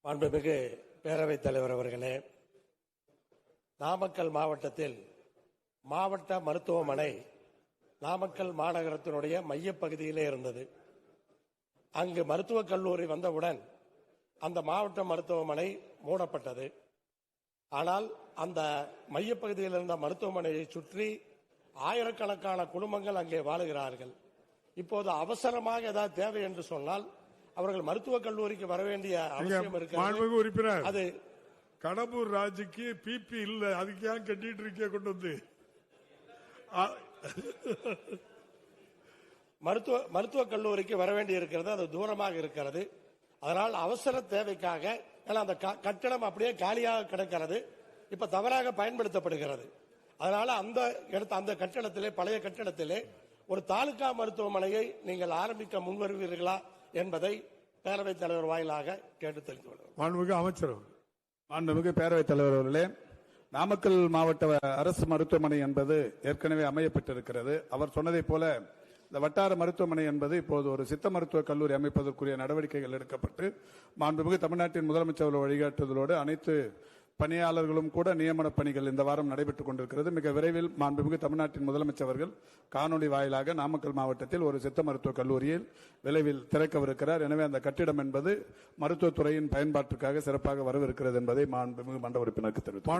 மாண்புமிகு பேரவைத் தலைவர் அவர்களே, நாமக்கல் மாவட்டத்தில் மாவட்ட மருத்துவமனை நாமக்கல் மாநகரத்தினுடைய மையப்பகுதியிலே இருந்தது. அங்கு மருத்துவக் கல்லூரி வந்தவுடன் அந்த மாவட்ட மருத்துவமனை மூடப்பட்டது. ஆனால் அந்த மையப்பகுதியில் இருந்த மருத்துவமனையை சுற்றி ஆயிரக்கணக்கான குடும்பங்கள் அங்கே வாழுகிறார்கள். இப்போது அவசரமாக ஏதாவது தேவை என்று சொன்னால் அவர்கள் மருத்துவக் கல்லூரிக்கு வர வேண்டிய அவசியம் இருக்கிறது. அது கடம்பூர் ராஜுக்கு பிபி இல்ல, அதுக்கு ஏன் கட்டிட்டு இருக்க கொண்டு வந்து மருத்துவக் கல்லூரிக்கு வர வேண்டி இருக்கிறது. அது தூரமாக இருக்கிறது. அதனால் அவசர தேவைக்காக அந்த கட்டடம் அப்படியே காலியாக கிடக்கிறது. இப்ப தவறாக பயன்படுத்தப்படுகிறது. அதனால அந்த கட்டடத்திலே, பழைய கட்டடத்திலே ஒரு தாலுகா மருத்துவமனையை நீங்கள் ஆரம்பிக்க முன்வருவீர்களா என்பதை பேரவைத் தலைவர் வாயிலாக கேட்டு தெரிந்து கொள்கிறோம். மாண்புமிகு அமைச்சர். மாண்புமிகு பேரவைத் தலைவர் அவர்களே, நாமக்கல் மாவட்ட அரசு மருத்துவமனை என்பது ஏற்கனவே அமையப்பட்டிருக்கிறது. அவர் சொன்னதை போல இந்த வட்டார மருத்துவமனை என்பது இப்போது ஒரு சித்த மருத்துவ கல்லூரி அமைப்பதற்குரிய நடவடிக்கைகள் எடுக்கப்பட்டு மாண்புமிகு தமிழ்நாட்டின் முதலமைச்சர் வழிகாட்டுதலோடு அனைத்து பணியாளர்களும் கூட நியமன பணிகள் இந்த வாரம் நடைபெற்றுக் கொண்டிருக்கிறது. மிக விரைவில் மாண்புமிகு தமிழ்நாட்டின் முதலமைச்சர் அவர்கள் காணொலி வாயிலாக நாமக்கல் மாவட்டத்தில் ஒரு சித்த மருத்துவ கல்லூரியில் விரைவில் திறக்கவிருக்கிறார். எனவே அந்த கட்டிடம் என்பது மருத்துவத்துறையின் பயன்பாட்டிற்காக சிறப்பாக வரவிருக்கிறது என்பதை மாண்புமிகு மன்ற உறுப்பினருக்கு தெரிவித்தார்.